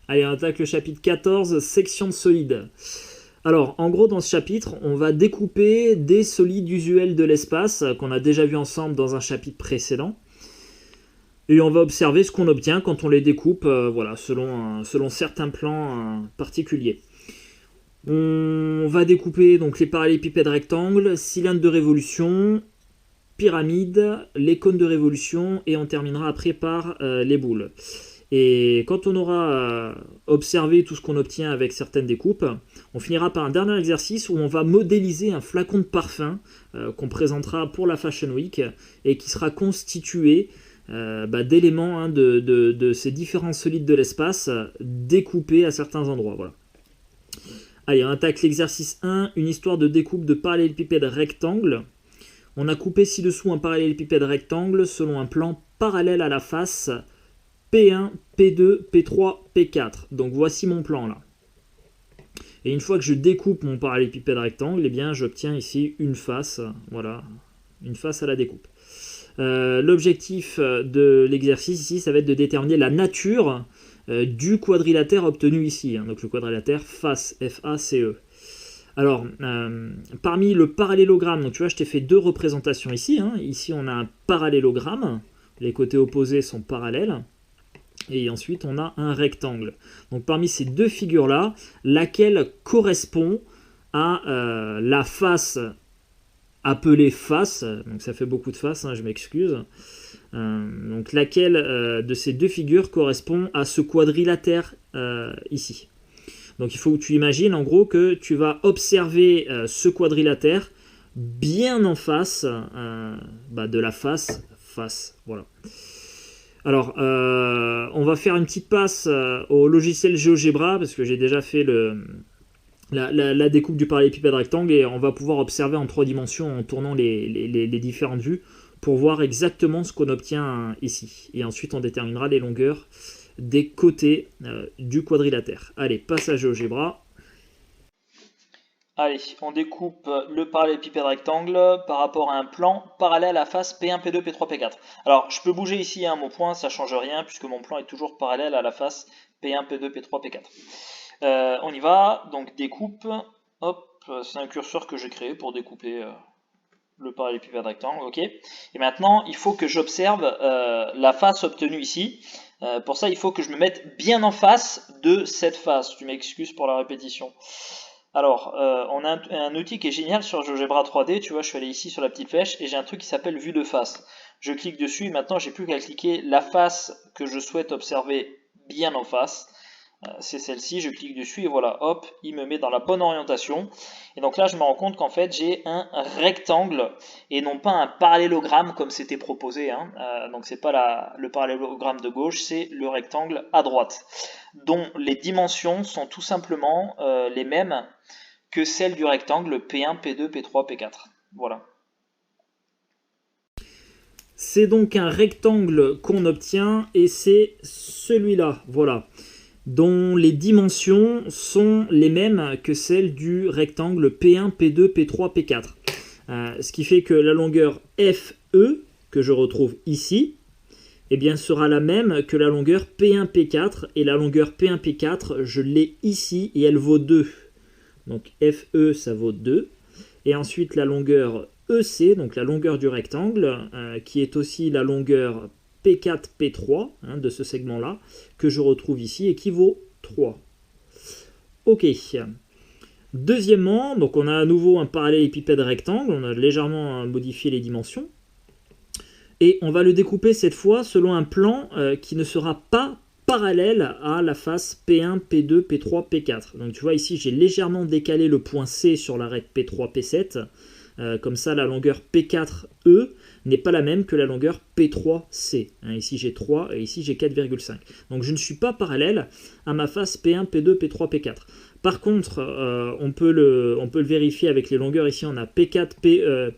Allez, on attaque le chapitre 14, section de solides. Alors, en gros, dans ce chapitre, on va découper des solides usuels de l'espace qu'on a déjà vu ensemble dans un chapitre précédent. Et on va observer ce qu'on obtient quand on les découpe, voilà, selon certains plans particuliers. On va découper donc les parallélépipèdes rectangles, cylindres de révolution, pyramides, les cônes de révolution, et on terminera après par les boules. Et quand on aura observé tout ce qu'on obtient avec certaines découpes, on finira par un dernier exercice où on va modéliser un flacon de parfum qu'on présentera pour la Fashion Week et qui sera constitué d'éléments de ces différents solides de l'espace découpés à certains endroits. Voilà. Allez, on attaque l'exercice 1, une histoire de découpe de parallélépipède rectangle. On a coupé ci-dessous un parallélépipède rectangle selon un plan parallèle à la face P1, P2, P3, P4. Donc voici mon plan là. Et une fois que je découpe mon parallélépipède rectangle, eh bien j'obtiens ici une face, voilà, une face à la découpe. L'objectif de l'exercice ici, ça va être de déterminer la nature du quadrilatère obtenu ici. Donc le quadrilatère face, F-A-C-E. Alors, parmi le parallélogramme, donc tu vois, je t'ai fait deux représentations ici. Ici, on a un parallélogramme. Les côtés opposés sont parallèles. Et ensuite, on a un rectangle. Donc, parmi ces deux figures-là, laquelle correspond à la face appelée face. Donc, ça fait beaucoup de faces, je m'excuse. Donc, laquelle de ces deux figures correspond à ce quadrilatère ici. Donc il faut que tu imagines en gros que tu vas observer ce quadrilatère bien en face de la face. Voilà. Alors, on va faire une petite passe au logiciel GeoGebra parce que j'ai déjà fait la découpe du parallélépipède rectangle et on va pouvoir observer en 3 dimensions en tournant les différentes vues pour voir exactement ce qu'on obtient ici. Et ensuite, on déterminera les longueurs des côtés du quadrilatère. Allez, passe à GeoGebra. Allez, on découpe le parallélépipède rectangle par rapport à un plan parallèle à face P1, P2, P3, P4. Alors, je peux bouger ici mon point, ça ne change rien puisque mon plan est toujours parallèle à la face P1, P2, P3, P4. On y va, donc découpe, hop, c'est un curseur que j'ai créé pour découper le parallélépipède rectangle, ok. Et maintenant, il faut que j'observe la face obtenue ici. Pour ça, il faut que je me mette bien en face de cette face. Tu m'excuses pour la répétition. Alors, on a un outil qui est génial sur GeoGebra 3D. Tu vois, je suis allé ici sur la petite flèche et j'ai un truc qui s'appelle vue de face. Je clique dessus et maintenant, j'ai plus qu'à cliquer la face que je souhaite observer bien en face. C'est celle-ci, je clique dessus et voilà, hop, il me met dans la bonne orientation. Et donc là, je me rends compte qu'en fait, j'ai un rectangle et non pas un parallélogramme comme c'était proposé. Donc c'est pas le parallélogramme de gauche, c'est le rectangle à droite, dont les dimensions sont tout simplement les mêmes que celles du rectangle P1, P2, P3, P4. Voilà. C'est donc un rectangle qu'on obtient et c'est celui-là, voilà, dont les dimensions sont les mêmes que celles du rectangle P1, P2, P3, P4. Ce qui fait que la longueur FE, que je retrouve ici, eh bien, sera la même que la longueur P1, P4. Et la longueur P1, P4, je l'ai ici et elle vaut 2. Donc FE, ça vaut 2. Et ensuite, la longueur EC, donc la longueur du rectangle, qui est aussi la longueur P4, P3 de ce segment-là, que je retrouve ici et qui vaut 3. Ok. Deuxièmement, donc on a à nouveau un parallélépipède rectangle, on a légèrement modifié les dimensions. Et on va le découper cette fois selon un plan qui ne sera pas parallèle à la face P1, P2, P3, P4. Donc tu vois ici j'ai légèrement décalé le point C sur l'arête P3, P7. Comme ça la longueur P4E n'est pas la même que la longueur P3C. Ici j'ai 3 et ici j'ai 4,5. Donc je ne suis pas parallèle à ma face P1, P2, P3, P4. Par contre, on peut le vérifier avec les longueurs. Ici on a P4E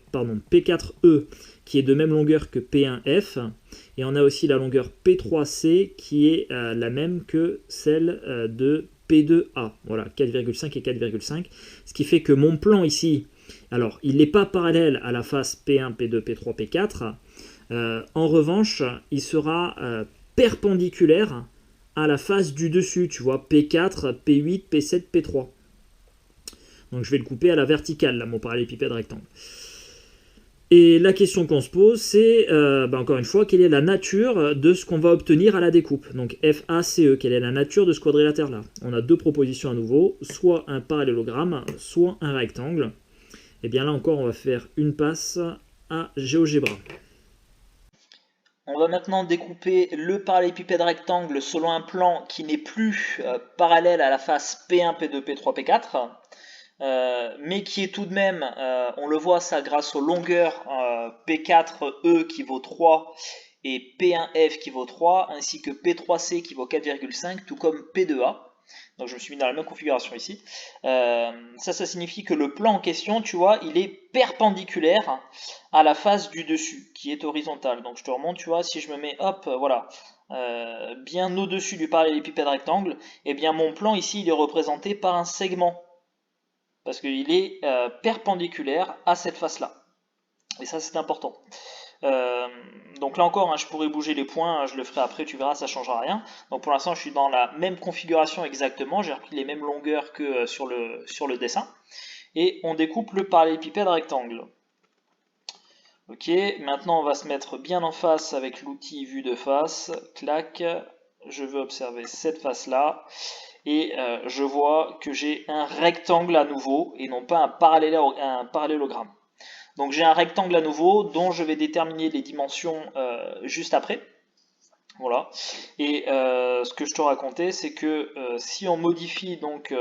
qui est de même longueur que P1F, et on a aussi la longueur P3C qui est la même que celle de P2A. Voilà, 4,5 et 4,5. Ce qui fait que mon plan ici, alors il n'est pas parallèle à la face P1, P2, P3, P4. En revanche, il sera perpendiculaire à la face du dessus, tu vois, P4, P8, P7, P3. Donc je vais le couper à la verticale, là, mon parallélépipède rectangle. Et la question qu'on se pose, c'est, encore une fois, quelle est la nature de ce qu'on va obtenir à la découpe. Donc FACE, quelle est la nature de ce quadrilatère-là? On a deux propositions à nouveau, soit un parallélogramme, soit un rectangle. Et bien là encore, on va faire une passe à GeoGebra. On va maintenant découper le parallélépipède rectangle selon un plan qui n'est plus parallèle à la face P1, P2, P3, P4. Mais qui est tout de même, on le voit ça grâce aux longueurs P4E qui vaut 3 et P1F qui vaut 3, ainsi que P3C qui vaut 4,5, tout comme P2A. Donc je me suis mis dans la même configuration ici. Ça signifie que le plan en question, tu vois, il est perpendiculaire à la face du dessus, qui est horizontale. Donc je te remonte, tu vois, si je me mets, hop, voilà, bien au-dessus du parallélépipède rectangle, et bien mon plan ici, il est représenté par un segment. Parce qu'il est perpendiculaire à cette face-là. Et ça, c'est important. Donc là encore, je pourrais bouger les points, je le ferai après, tu verras, ça ne changera rien. Donc pour l'instant, je suis dans la même configuration exactement, j'ai repris les mêmes longueurs que sur le dessin. Et on découpe le parallélépipède rectangle. Ok, maintenant on va se mettre bien en face avec l'outil vue de face. Clac, je veux observer cette face-là. Et je vois que j'ai un rectangle à nouveau et non pas un parallélogramme. Donc j'ai un rectangle à nouveau dont je vais déterminer les dimensions juste après. Voilà. Et ce que je te racontais, c'est que si on modifie donc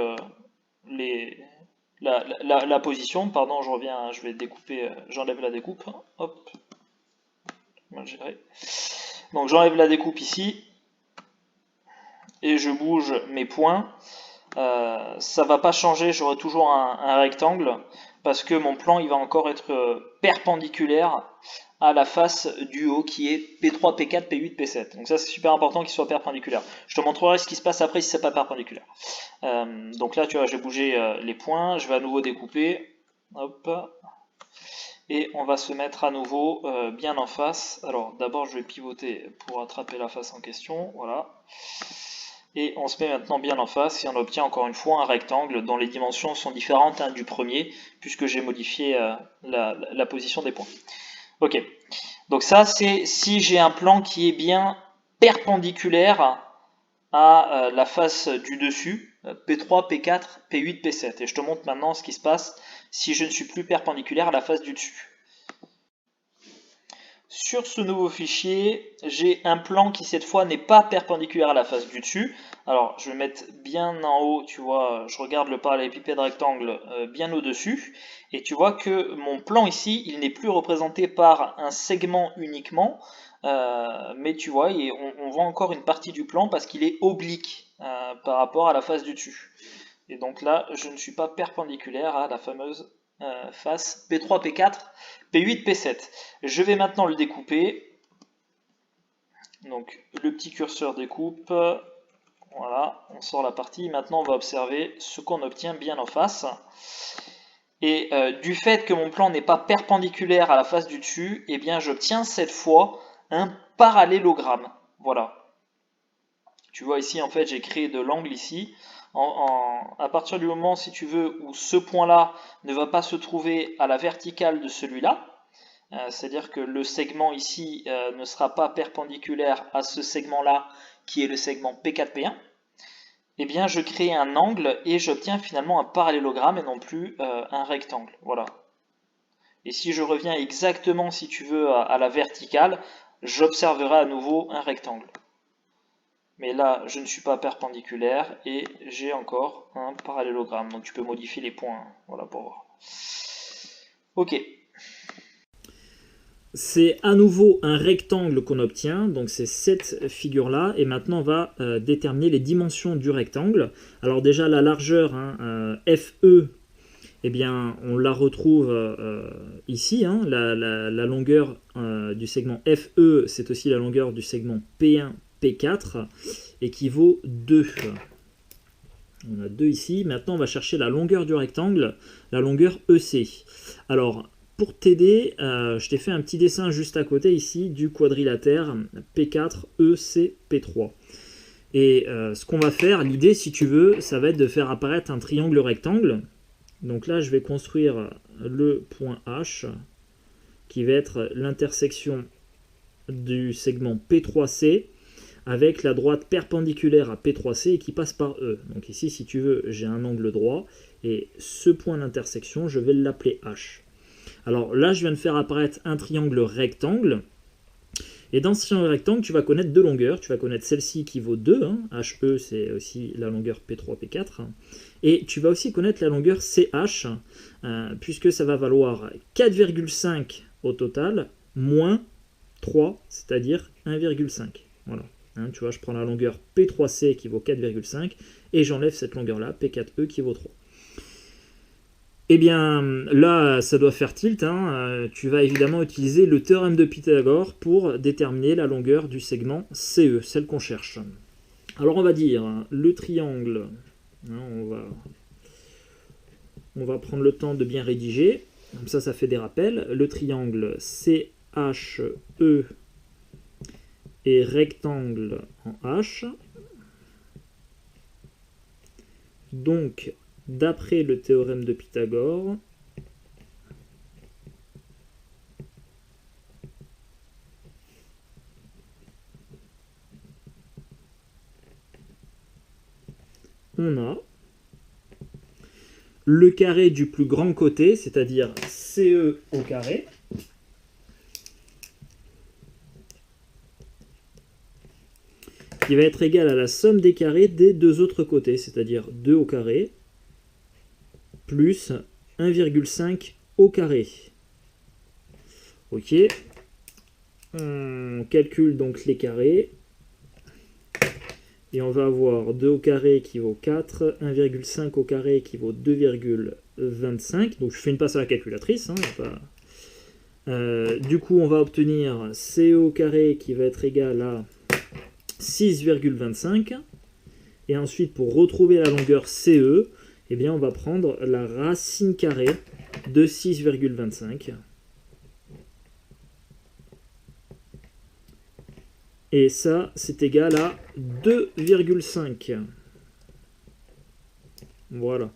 la position, pardon, je reviens, je vais découper, j'enlève la découpe. Hop. Donc j'enlève la découpe ici et je bouge mes points. Ça va pas changer, j'aurai toujours un rectangle parce que mon plan il va encore être perpendiculaire à la face du haut qui est P3, P4, P8, P7. Donc ça c'est super important qu'il soit perpendiculaire. Je te montrerai ce qui se passe après si c'est pas perpendiculaire. Donc là tu vois, j'ai bougé les points, je vais à nouveau découper. Hop. Et on va se mettre à nouveau bien en face. Alors d'abord je vais pivoter pour attraper la face en question. Voilà. Et on se met maintenant bien en face et on obtient encore une fois un rectangle dont les dimensions sont différentes du premier puisque j'ai modifié la position des points. Ok, donc ça c'est si j'ai un plan qui est bien perpendiculaire à la face du dessus, P3, P4, P8, P7. Et je te montre maintenant ce qui se passe si je ne suis plus perpendiculaire à la face du dessus. Sur ce nouveau fichier, j'ai un plan qui cette fois n'est pas perpendiculaire à la face du dessus. Alors je vais mettre bien en haut, tu vois, je regarde le parallélépipède rectangle bien au-dessus. Et tu vois que mon plan ici, il n'est plus représenté par un segment uniquement. Mais tu vois, on voit encore une partie du plan parce qu'il est oblique par rapport à la face du dessus. Et donc là, je ne suis pas perpendiculaire à la fameuse face P3, P4, P8, P7. Je vais maintenant le découper. Donc le petit curseur découpe. Voilà, on sort la partie. Maintenant, on va observer ce qu'on obtient bien en face. Et du fait que mon plan n'est pas perpendiculaire à la face du dessus, eh bien j'obtiens cette fois un parallélogramme. Voilà. Tu vois ici, en fait, j'ai créé de l'angle ici. À partir du moment, si tu veux, où ce point-là ne va pas se trouver à la verticale de celui-là, c'est-à-dire que le segment ici ne sera pas perpendiculaire à ce segment-là, qui est le segment P4-P1, eh bien je crée un angle et j'obtiens finalement un parallélogramme et non plus un rectangle. Voilà. Et si je reviens exactement, si tu veux, à la verticale, j'observerai à nouveau un rectangle. Mais là, je ne suis pas perpendiculaire et j'ai encore un parallélogramme. Donc tu peux modifier les points, voilà, pour voir. Ok. C'est à nouveau un rectangle qu'on obtient, donc c'est cette figure-là. Et maintenant, on va déterminer les dimensions du rectangle. Alors déjà, la largeur, FE, eh bien, on la retrouve ici. La longueur du segment FE, c'est aussi la longueur du segment P1, P4 équivaut 2. On a 2 ici. Maintenant, on va chercher la longueur du rectangle, la longueur EC. Alors, pour t'aider, je t'ai fait un petit dessin juste à côté ici du quadrilatère P4, EC, P3. Et ce qu'on va faire, l'idée si tu veux, ça va être de faire apparaître un triangle rectangle. Donc là, je vais construire le point H, qui va être l'intersection du segment P3C avec la droite perpendiculaire à P3C et qui passe par E. Donc ici, si tu veux, j'ai un angle droit, et ce point d'intersection, je vais l'appeler H. Alors là, je viens de faire apparaître un triangle rectangle, et dans ce triangle rectangle, tu vas connaître deux longueurs. Tu vas connaître celle-ci qui vaut 2, hein. HE, c'est aussi la longueur P3, P4, et tu vas aussi connaître la longueur CH, puisque ça va valoir 4,5 au total, moins 3, c'est-à-dire 1,5. Voilà. Hein, tu vois, je prends la longueur P3C qui vaut 4,5 et j'enlève cette longueur-là, P4E qui vaut 3. Eh bien, là, ça doit faire tilt. Hein. Tu vas évidemment utiliser le théorème de Pythagore pour déterminer la longueur du segment CE, celle qu'on cherche. Alors, on va dire le triangle. Hein, on va prendre le temps de bien rédiger. Comme ça fait des rappels. Le triangle CHE et rectangle en H. Donc, d'après le théorème de Pythagore, on a le carré du plus grand côté, c'est-à-dire CE au carré, qui va être égal à la somme des carrés des deux autres côtés, c'est-à-dire 2 au carré plus 1,5 au carré. Ok. On calcule donc les carrés. Et on va avoir 2 au carré qui vaut 4, 1,5 au carré qui vaut 2,25. Donc je fais une passe à la calculatrice. Hein, du coup, on va obtenir CE au carré qui va être égal à 6,25. Et ensuite, pour retrouver la longueur CE, eh bien, on va prendre la racine carrée de 6,25. Et ça, c'est égal à 2,5. Voilà.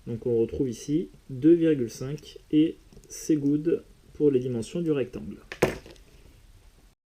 Donc on retrouve ici 2,5 et c'est good pour les dimensions du rectangle.